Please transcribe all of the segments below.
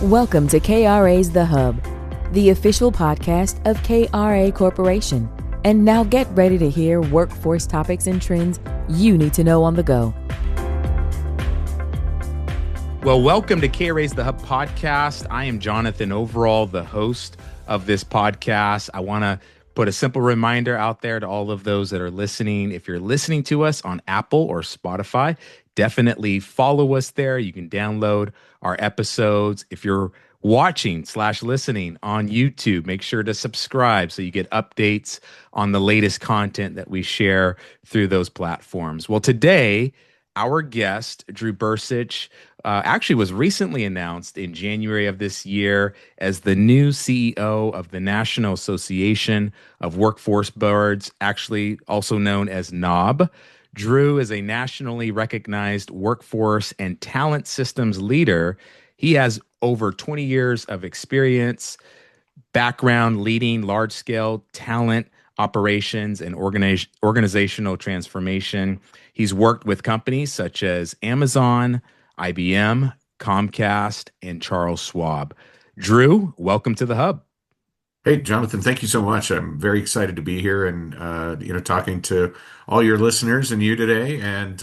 Welcome to KRA's The Hub, the official podcast of KRA Corporation. And now get ready to hear workforce topics and trends you need to know on the go. Well, welcome to KRA's The Hub podcast. I am Jonathan Overall, the host of this podcast. I want to put a simple reminder out there to all of those that are listening. If you're listening to us on Apple or Spotify, definitely follow us there. You can download our episodes. If you're watching/listening on YouTube, make sure to subscribe so you get updates on the latest content that we share through those platforms. Well, today, our guest, Drew Bercich, actually was recently announced in January of this year as the new CEO of the National Association of Workforce Boards, actually also known as NAWB. Drew is a nationally recognized workforce and talent systems leader. He has over 20 years of experience, background leading large-scale talent operations and organizational transformation. He's worked with companies such as Amazon, IBM, Comcast, and Charles Schwab. Drew, welcome to the Hub. Hey, Jonathan, thank you so much. I'm very excited to be here and talking to all your listeners and you today, and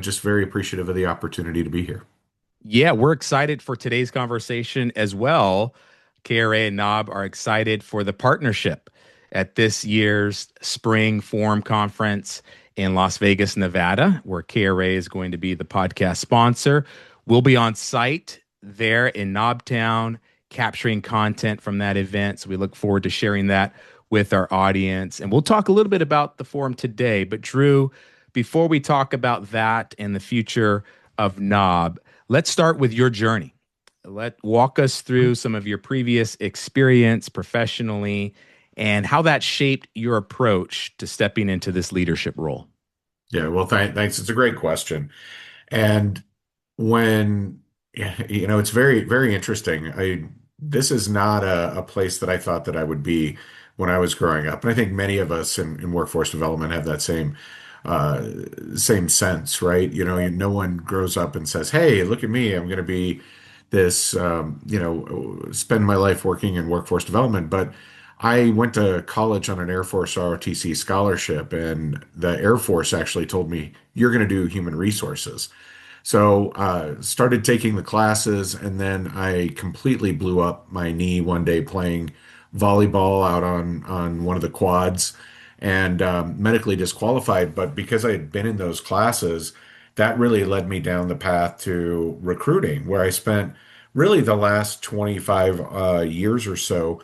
just very appreciative of the opportunity to be here. Yeah, we're excited for today's conversation as well. KRA and NAWB are excited for the partnership at this year's Spring Forum Conference in Las Vegas, Nevada, where KRA is going to be the podcast sponsor. We'll be on site there in NAWB Town, capturing content from that event. So we look forward to sharing that with our audience. And we'll talk a little bit about the forum today. But Drew, before we talk about that and the future of NAWB, let's start with your journey. Walk us through some of your previous experience professionally and how that shaped your approach to stepping into this leadership role. Yeah, well, thanks. It's a great question. And when, it's very, very interesting. This is not a place that I thought that I would be when I was growing up. And I think many of us in workforce development have that same sense, right? No one grows up and says, "Hey, look at me. I'm going to be this, spend my life working in workforce development." But I went to college on an Air Force ROTC scholarship, and the Air Force actually told me, "You're going to do human resources." So started taking the classes, and then I completely blew up my knee one day playing volleyball out on one of the quads, and medically disqualified. But because I had been in those classes, that really led me down the path to recruiting, where I spent really the last 25 years or so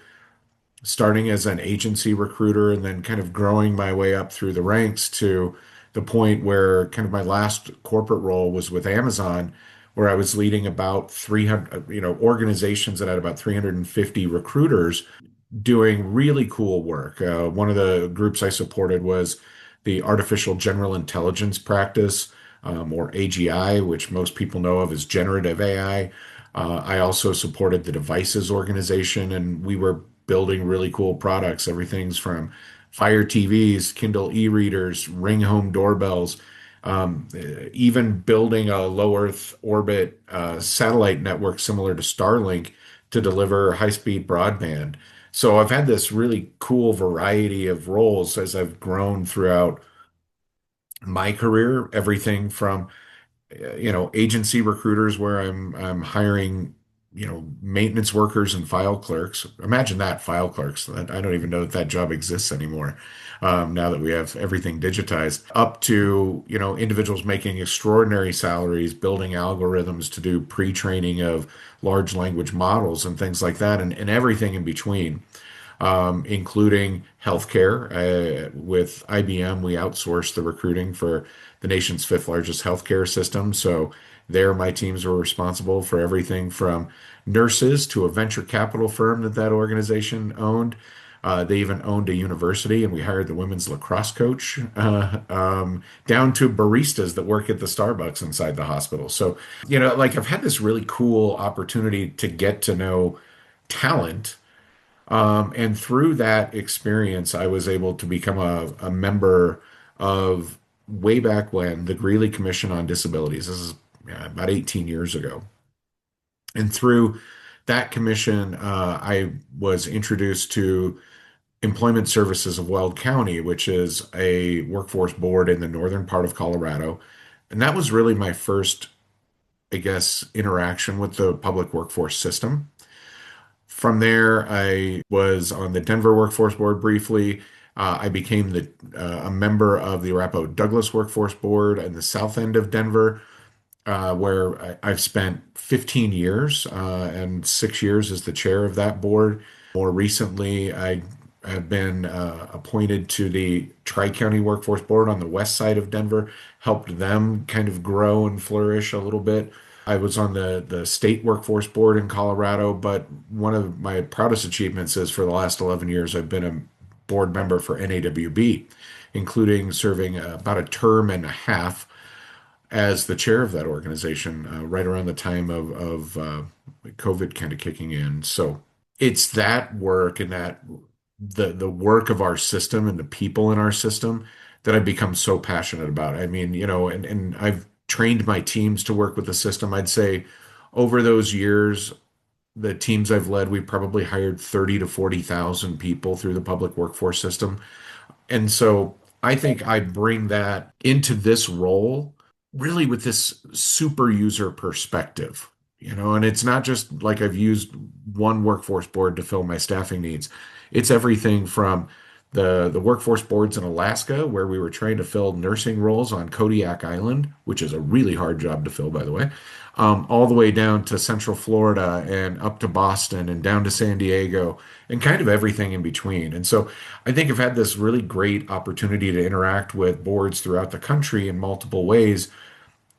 starting as an agency recruiter and then kind of growing my way up through the ranks to the point where kind of my last corporate role was with Amazon, where I was leading about 300, organizations that had about 350 recruiters doing really cool work. One of the groups I supported was the Artificial General Intelligence Practice, or AGI, which most people know of as generative AI. I also supported the Devices organization, and we were building really cool products. Everything's from Fire TVs, Kindle e-readers, Ring home doorbells, even building a low Earth orbit satellite network similar to Starlink to deliver high-speed broadband. So I've had this really cool variety of roles as I've grown throughout my career, everything from agency recruiters where I'm hiring, maintenance workers and file clerks. Imagine that, file clerks. I don't even know that job exists anymore. Now that we have everything digitized, up to, individuals making extraordinary salaries, building algorithms to do pre-training of large language models and things like that, and everything in between. Including healthcare. With IBM, we outsourced the recruiting for the nation's fifth largest healthcare system. So there, my teams were responsible for everything from nurses to a venture capital firm that organization owned. They even owned a university, and we hired the women's lacrosse coach, down to baristas that work at the Starbucks inside the hospital. So, I've had this really cool opportunity to get to know talent. And through that experience, I was able to become a member of, way back when, the Greeley Commission on Disabilities. This is about 18 years ago. And through that commission, I was introduced to Employment Services of Weld County, which is a workforce board in the northern part of Colorado. And that was really my first, I guess, interaction with the public workforce system. From there, I was on the Denver Workforce Board briefly. I became a member of the Arapahoe Douglas Workforce Board in the south end of Denver, where I've spent 15 years and 6 years as the chair of that board. More recently, I have been appointed to the Tri-County Workforce Board on the west side of Denver, helped them kind of grow and flourish a little bit. I was on the state workforce board in Colorado, but one of my proudest achievements is for the last 11 years, I've been a board member for NAWB, including serving about a term and a half as the chair of that organization, right around the time of COVID kind of kicking in. So it's that work and that the work of our system and the people in our system that I've become so passionate about. I mean, and I've trained my teams to work with the system. I'd say over those years, the teams I've led, we've probably hired 30 to 40,000 people through the public workforce system. And so I think I bring that into this role really with this super user perspective, and it's not just like I've used one workforce board to fill my staffing needs. It's everything from the workforce boards in Alaska, where we were trying to fill nursing roles on Kodiak Island, which is a really hard job to fill, by the way, all the way down to Central Florida and up to Boston and down to San Diego and kind of everything in between. And so I think I've had this really great opportunity to interact with boards throughout the country in multiple ways.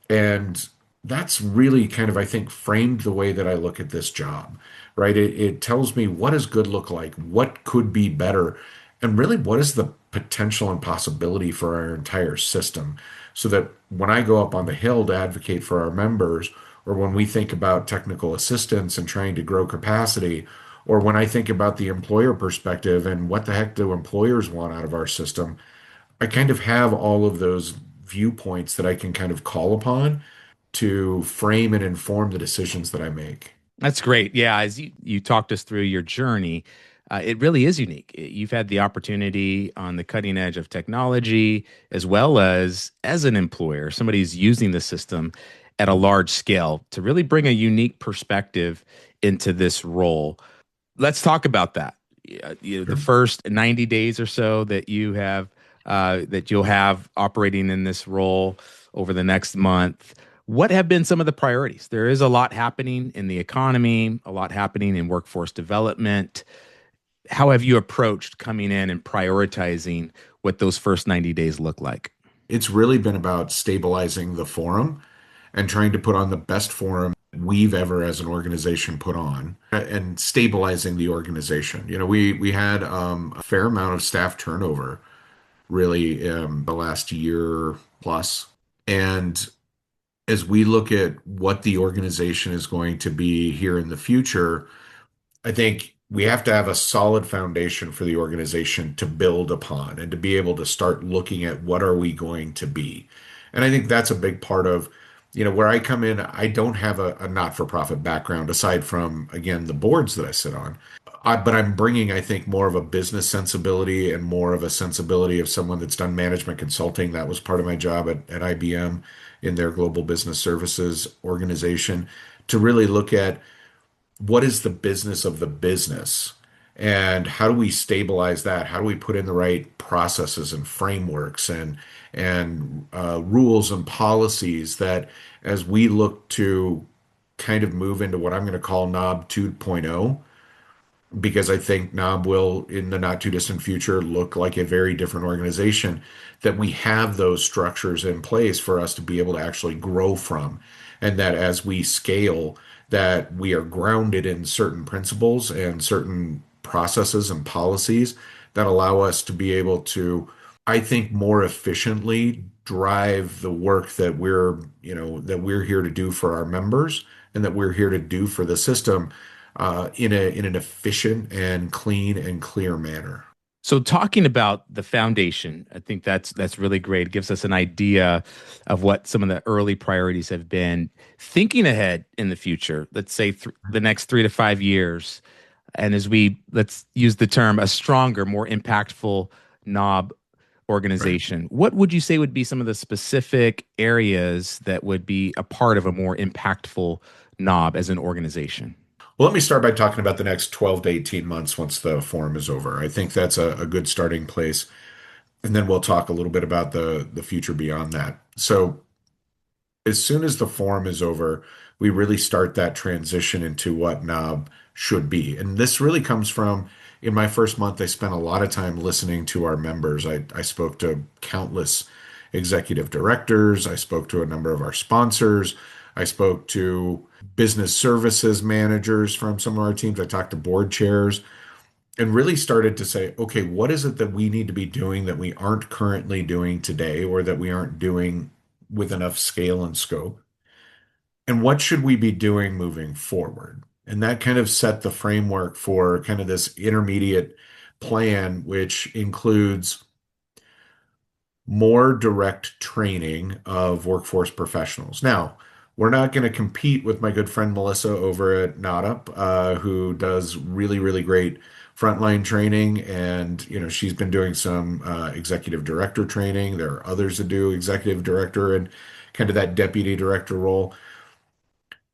And that's really kind of, I think, framed the way that I look at this job, right? It tells me what does good look like, what could be better, and really what is the potential and possibility for our entire system. So that when I go up on the Hill to advocate for our members, or when we think about technical assistance and trying to grow capacity, or when I think about the employer perspective and what the heck do employers want out of our system, I kind of have all of those viewpoints that I can kind of call upon to frame and inform the decisions that I make. That's great. Yeah, as you talked us through your journey, it really is unique. You've had the opportunity on the cutting edge of technology, as well as an employer, somebody who's using the system at a large scale to really bring a unique perspective into this role. Let's talk about that. The Sure. first 90 days or so that you'll have operating in this role over the next month. What have been some of the priorities? There is a lot happening in the economy, a lot happening in workforce development. How have you approached coming in and prioritizing what those first 90 days look like? It's really been about stabilizing the forum and trying to put on the best forum we've ever as an organization put on and stabilizing the organization. We had a fair amount of staff turnover really the last year plus. And as we look at what the organization is going to be here in the future, I think we have to have a solid foundation for the organization to build upon and to be able to start looking at what are we going to be. And I think that's a big part of, where I come in. I don't have a not-for-profit background aside from, again, the boards that I sit on. But I'm bringing, I think, more of a business sensibility and more of a sensibility of someone that's done management consulting. That was part of my job at IBM in their global business services organization to really look at what is the business of the business and how do we stabilize that? How do we put in the right processes and frameworks and rules and policies that as we look to kind of move into what I'm going to call NAWB 2.0, because I think NAWB will, in the not too distant future, look like a very different organization, that we have those structures in place for us to be able to actually grow from. And that as we scale, that we are grounded in certain principles and certain processes and policies that allow us to be able to, I think, more efficiently drive the work that we're here to do for our members and that we're here to do for the system in an efficient and clean and clear manner. So talking about the foundation, I think that's really great. It gives us an idea of what some of the early priorities have been. Thinking ahead in the future, let's say the next 3 to 5 years, and as we let's use the term a stronger, more impactful knob Right. organization, what would you say would be some of the specific areas that would be a part of a more impactful knob as an organization? Well, let me start by talking about the next 12 to 18 months once the forum is over. I think that's a good starting place. And then we'll talk a little bit about the future beyond that. So, as soon as the forum is over, we really start that transition into what knob should be. And this really comes from in my first month, I spent a lot of time listening to our members. I spoke to countless executive directors, I spoke to a number of our sponsors, I spoke to business services managers from some of our teams, I talked to board chairs. And really started to say, okay, what is it that we need to be doing that we aren't currently doing today or that we aren't doing with enough scale and scope? And what should we be doing moving forward? And that kind of set the framework for kind of this intermediate plan, which includes more direct training of workforce professionals. Now, we're not going to compete with my good friend Melissa over at NAWB, who does really, really great frontline training. And, she's been doing some executive director training. There are others that do executive director and kind of that deputy director role.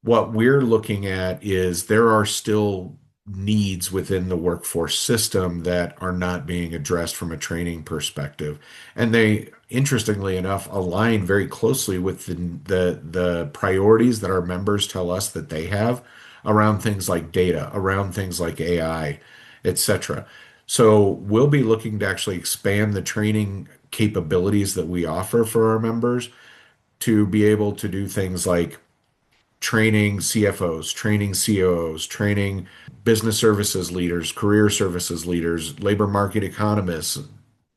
What we're looking at is there are still needs within the workforce system that are not being addressed from a training perspective. And they, interestingly enough, align very closely with the priorities that our members tell us that they have around things like data, around things like AI, etc. So we'll be looking to actually expand the training capabilities that we offer for our members to be able to do things like training CFOs, training COOs, training business services leaders, career services leaders, labor market economists,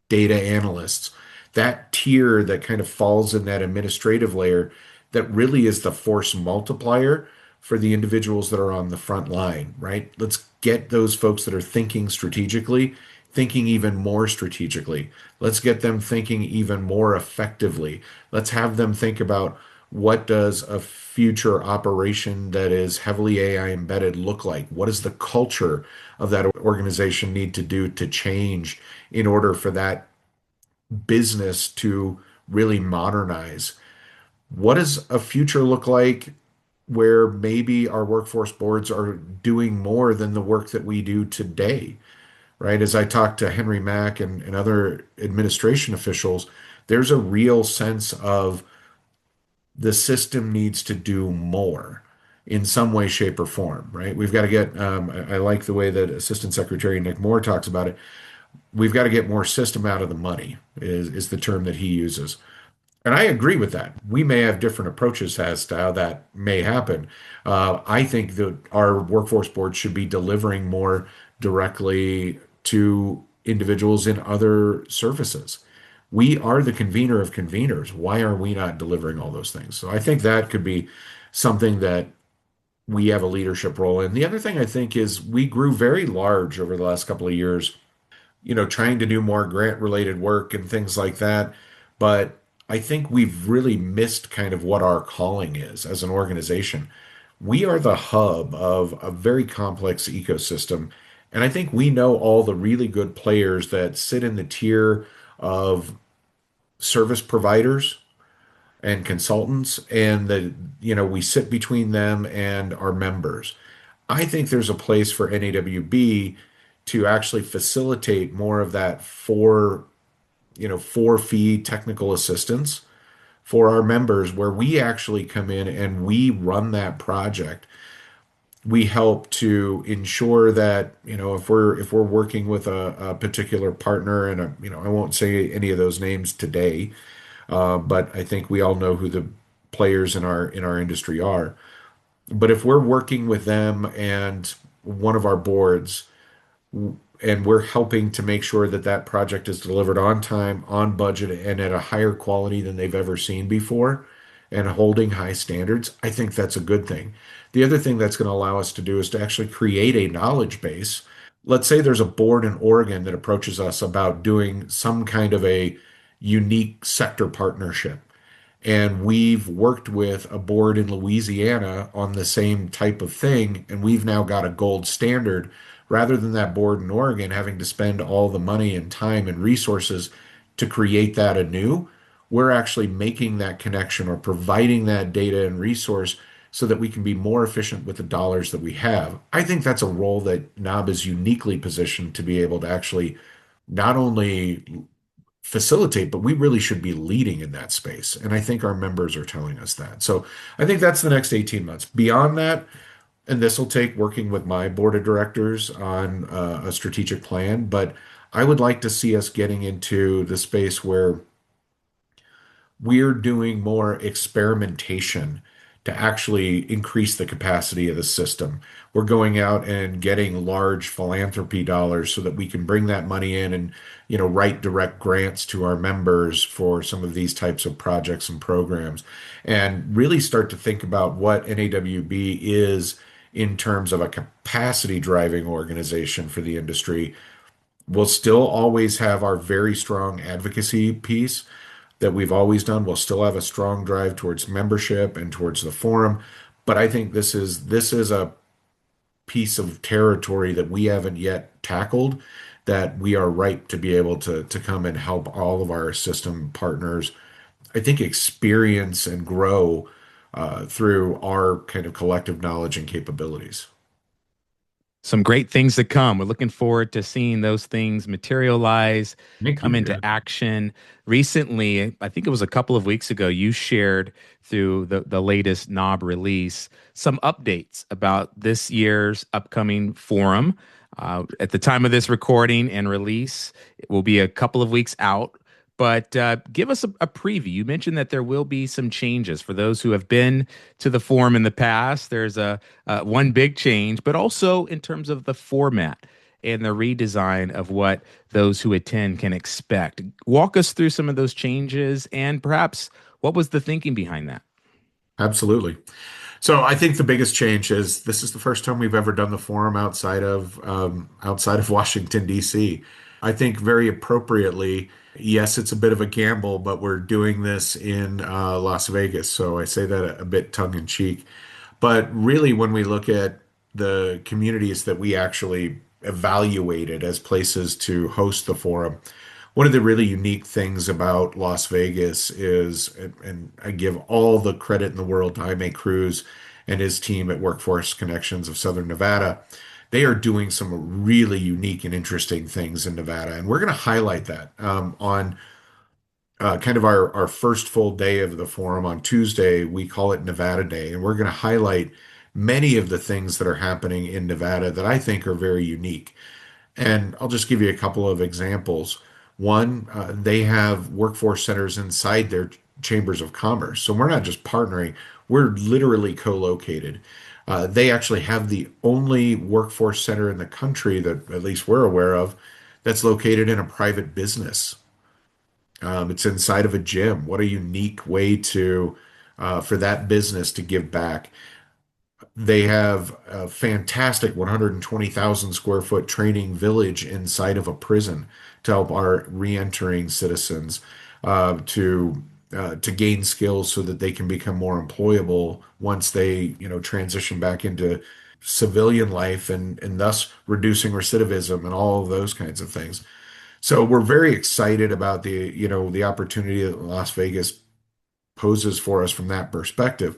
data analysts, that tier that kind of falls in that administrative layer that really is the force multiplier for the individuals that are on the front line, right? Let's get those folks that are thinking strategically, thinking even more strategically. Let's get them thinking even more effectively. Let's have them think about what does a future operation that is heavily AI embedded look like? What does the culture of that organization need to do to change in order for that business to really modernize? What does a future look like where maybe our workforce boards are doing more than the work that we do today, right? As I talk to Henry Mack and other administration officials, there's a real sense of the system needs to do more in some way, shape, or form, right? We've got to get, I like the way that Assistant Secretary Nick Moore talks about it. We've got to get more system out of the money, is the term that he uses. And I agree with that. We may have different approaches as to how that may happen. I think that our workforce board should be delivering more directly to individuals in other services. We are the convener of conveners. Why are we not delivering all those things? So I think that could be something that we have a leadership role in. The other thing I think is we grew very large over the last couple of years, trying to do more grant related work and things like that. But I think we've really missed kind of what our calling is as an organization. We are the hub of a very complex ecosystem. And I think we know all the really good players that sit in the tier of service providers and consultants, and we sit between them and our members. I think there's a place for NAWB to actually facilitate more of that for fee technical assistance for our members, where we actually come in and we run that project. We help to ensure that, if we're working with a particular partner, and I won't say any of those names today, but I think we all know who the players in our industry are. But if we're working with them and one of our boards, and we're helping to make sure that that project is delivered on time, on budget, and at a higher quality than they've ever seen before, and holding high standards, I think that's a good thing. The other thing that's going to allow us to do is to actually create a knowledge base let's say there's a board in Oregon that approaches us about doing some kind of a unique sector partnership. And we've worked with a board in Louisiana on the same type of thing, and we've now got a gold standard rather than that board in Oregon having to spend all the money and time and resources to create that anew. We're actually making that connection or providing that data and resource so that we can be more efficient with the dollars that we have. I think that's a role that NAWB is uniquely positioned to be able to actually not only facilitate, but we really should be leading in that space. And I think our members are telling us that. So I think that's the next 18 months. Beyond that, and this will take working with my board of directors on a strategic plan, but I would like to see us getting into the space where we're doing more experimentation to actually increase the capacity of the system. We're going out and getting large philanthropy dollars so that we can bring that money in and, write direct grants to our members for some of these types of projects and programs, and really start to think about what NAWB is in terms of a capacity driving organization for the industry. We'll still always have our very strong advocacy piece that we've always done. We'll still have a strong drive towards membership and towards the forum. But I think this is a piece of territory that we haven't yet tackled, that we are ripe to be able to come and help all of our system partners, I think, experience and grow through our kind of collective knowledge and capabilities. Some great things to come. We're looking forward to seeing those things materialize, Thank come you. into Yeah. action. Recently, I think it was a couple of weeks ago, you shared through the latest NAWB release some updates about this year's upcoming forum. At the time of this recording and release, it will be a couple of weeks out. But give us a preview. You mentioned that there will be some changes for those who have been to the forum in the past. There's a one big change, but also in terms of the format and the redesign of what those who attend can expect. Walk us through some of those changes and perhaps what was the thinking behind that? Absolutely. So I think the biggest change is this is the first time we've ever done the forum outside of Washington, D.C. I think very appropriately, yes, it's a bit of a gamble, but we're doing this in Las Vegas. So I say that a bit tongue in cheek. But really, when we look at the communities that we actually evaluated as places to host the forum, one of the really unique things about Las Vegas is, and I give all the credit in the world to Jaime Cruz and his team at Workforce Connections of Southern Nevada. They are doing some really unique and interesting things in Nevada, and we're going to highlight that on kind of our first full day of the forum on Tuesday. We call it Nevada Day, and we're going to highlight many of the things that are happening in Nevada that I think are very unique. And I'll just give you a couple of examples. One, they have workforce centers inside their chambers of commerce. So we're not just partnering, we're literally co-located. They actually have the only workforce center in the country that at least we're aware of that's located in a private business. It's inside of a gym. What a unique way to for that business to give back. They have a fantastic 120,000 square foot training village inside of a prison to help our re-entering citizens to gain skills so that they can become more employable once they, transition back into civilian life and thus reducing recidivism and all of those kinds of things. So we're very excited about the opportunity that Las Vegas poses for us from that perspective.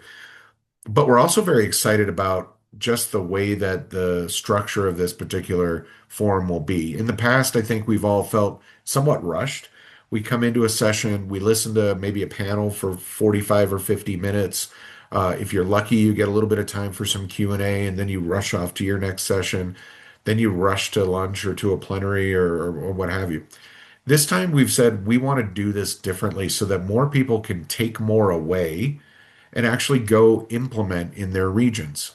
But we're also very excited about just the way that the structure of this particular forum will be. In the past, I think we've all felt somewhat rushed. We come into a session, we listen to maybe a panel for 45 or 50 minutes. If you're lucky, you get a little bit of time for some Q&A, and then you rush off to your next session. Then you rush to lunch or to a plenary or what have you. This time we've said we want to do this differently so that more people can take more away and actually go implement in their regions.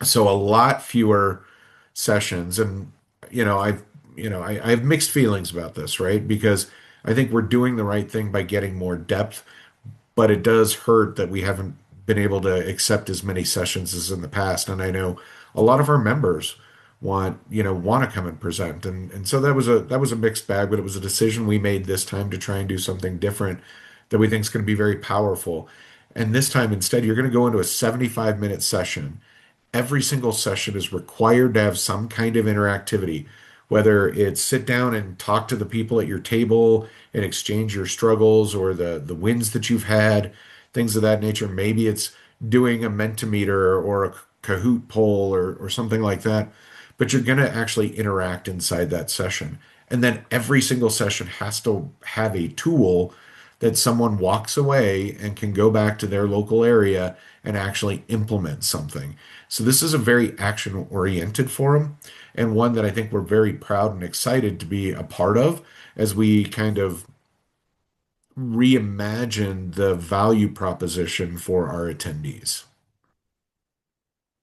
So a lot fewer sessions, and I have mixed feelings about this, right? Because I think we're doing the right thing by getting more depth, but it does hurt that we haven't been able to accept as many sessions as in the past. And I know a lot of our members want to come and present. And so that was a mixed bag, but it was a decision we made this time to try and do something different that we think is going to be very powerful. And this time instead, you're going to go into a 75-minute session. Every single session is required to have some kind of interactivity, whether it's sit down and talk to the people at your table and exchange your struggles or the wins that you've had, things of that nature. Maybe it's doing a Mentimeter or a Kahoot poll or something like that. But you're going to actually interact inside that session. And then every single session has to have a tool that someone walks away and can go back to their local area and actually implement something. So this is a very action-oriented forum and one that I think we're very proud and excited to be a part of as we kind of reimagine the value proposition for our attendees.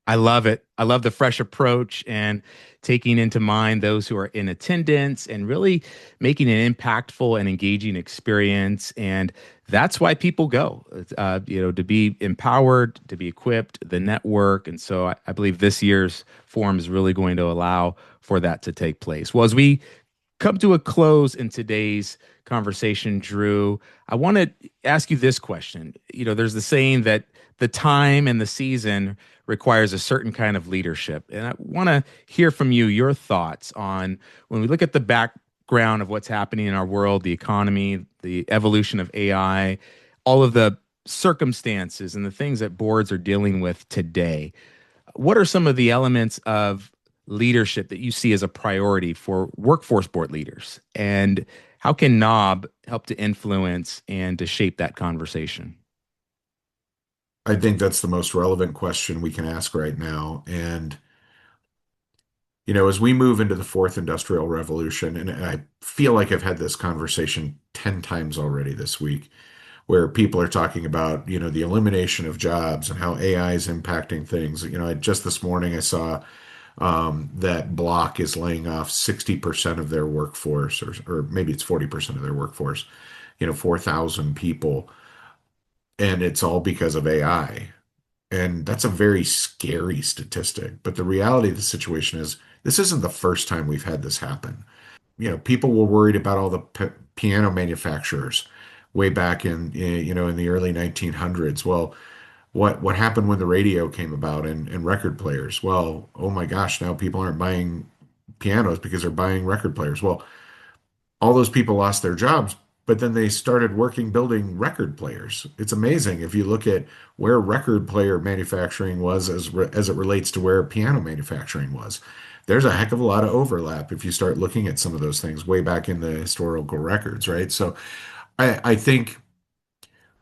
I love it. I love the fresh approach and taking into mind those who are in attendance and really making an impactful and engaging experience. And that's why people go, to be empowered, to be equipped, the network. And so I believe this year's forum is really going to allow for that to take place. Well, as we come to a close in today's conversation, Drew, I want to ask you this question. There's the saying that the time and the season requires a certain kind of leadership. And I want to hear from you your thoughts on when we look at the background of what's happening in our world, the economy, the evolution of AI, all of the circumstances and the things that boards are dealing with today. What are some of the elements of leadership that you see as a priority for workforce board leaders? And how can NAWB help to influence and to shape that conversation? I think that's the most relevant question we can ask right now. And, as we move into the fourth industrial revolution, and I feel like I've had this conversation 10 times already this week, where people are talking about, the elimination of jobs and how AI is impacting things. Just this morning I saw that Block is laying off 60% of their workforce, or maybe it's 40% of their workforce, 4,000 people. And it's all because of AI. And that's a very scary statistic. But the reality of the situation is this isn't the first time we've had this happen. People were worried about all the piano manufacturers way back in the early 1900s. Well, what happened when the radio came about and record players? Well, oh my gosh, now people aren't buying pianos because they're buying record players. Well, all those people lost their jobs, but then they started working building record players. It's amazing if you look at where record player manufacturing was as it relates to where piano manufacturing was. There's a heck of a lot of overlap if you start looking at some of those things way back in the historical records, right? So I think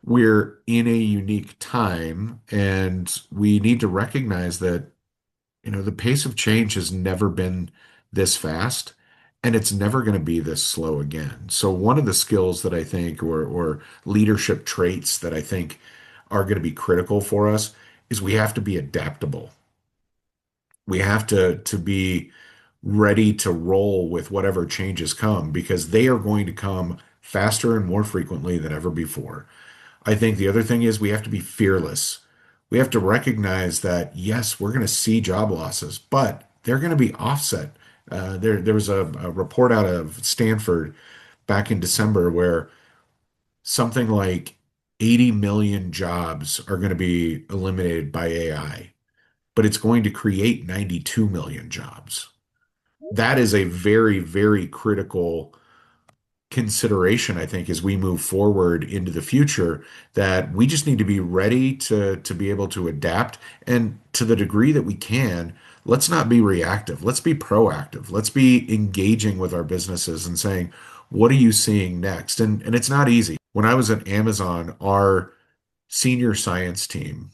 we're in a unique time and we need to recognize that the pace of change has never been this fast, and it's never going to be this slow again. So one of the skills that I think, or leadership traits that I think are going to be critical for us is we have to be adaptable. We have to be ready to roll with whatever changes come because they are going to come faster and more frequently than ever before. I think the other thing is we have to be fearless. We have to recognize that, yes, we're going to see job losses, but they're going to be offset. There was a report out of Stanford back in December where something like 80 million jobs are going to be eliminated by AI, but it's going to create 92 million jobs. That is a very, very critical consideration, I think, as we move forward into the future, that we just need to be ready to be able to adapt. And to the degree that we can, let's not be reactive. Let's be proactive. Let's be engaging with our businesses and saying, what are you seeing next? And it's not easy. When I was at Amazon, our senior science team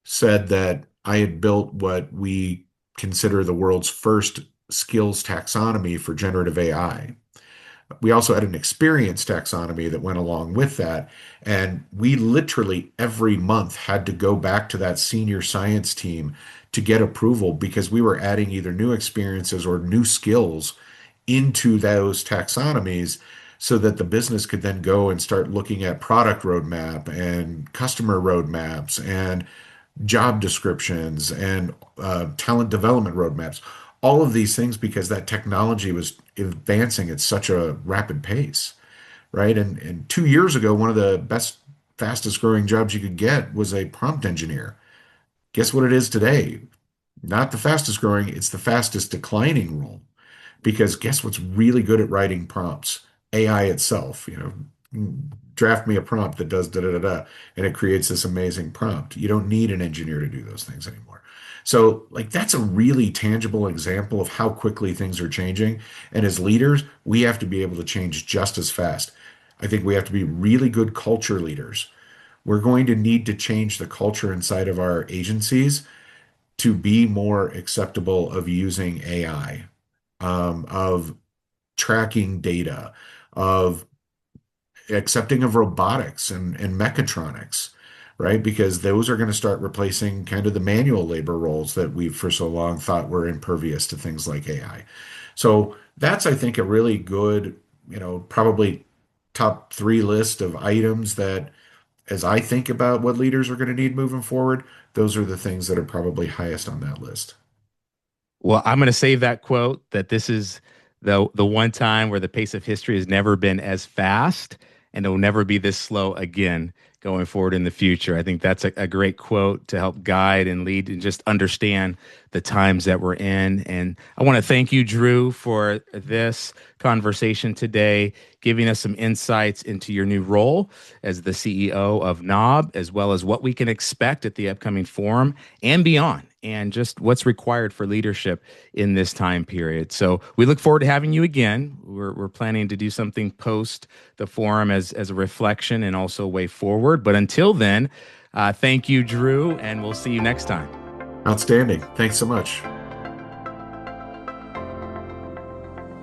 said that I had built what we consider the world's first skills taxonomy for generative AI. We also had an experience taxonomy that went along with that. And we literally every month had to go back to that senior science team to get approval because we were adding either new experiences or new skills into those taxonomies so that the business could then go and start looking at product roadmap and customer roadmaps and job descriptions and talent development roadmaps. all of these things because that technology was advancing at such a rapid pace, right? And 2 years ago, one of the fastest growing jobs you could get was a prompt engineer. Guess what it is today? Not the fastest growing, it's the fastest declining role. Because guess what's really good at writing prompts? AI itself, draft me a prompt that does da da da da, and it creates this amazing prompt. You don't need an engineer to do those things anymore. So, like, that's a really tangible example of how quickly things are changing. And as leaders, we have to be able to change just as fast. I think we have to be really good culture leaders. We're going to need to change the culture inside of our agencies to be more acceptable of using AI, of tracking data, of accepting of robotics and mechatronics, right? Because those are going to start replacing kind of the manual labor roles that we've for so long thought were impervious to things like AI. So that's, I think, a really good, probably top three list of items that, as I think about what leaders are going to need moving forward, those are the things that are probably highest on that list. Well, I'm going to save that quote that this is the one time where the pace of history has never been as fast and it will never be this slow again going forward in the future. I think that's a great quote to help guide and lead and just understand the times that we're in. And I want to thank you, Drew, for this conversation today, giving us some insights into your new role as the CEO of NAWB, as well as what we can expect at the upcoming forum and beyond, and just what's required for leadership in this time period. So we look forward to having you again. We're planning to do something post the forum as a reflection and also a way forward. But until then, thank you, Drew, and we'll see you next time. Outstanding. Thanks so much.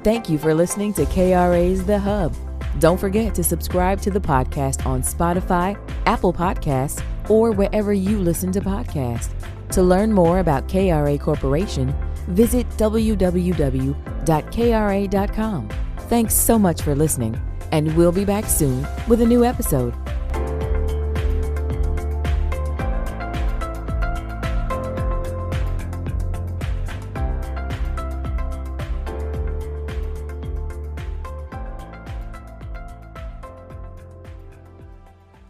Thank you for listening to KRA's The Hub. Don't forget to subscribe to the podcast on Spotify, Apple Podcasts, or wherever you listen to podcasts. To learn more about KRA Corporation, visit www.kra.com. Thanks so much for listening, and we'll be back soon with a new episode.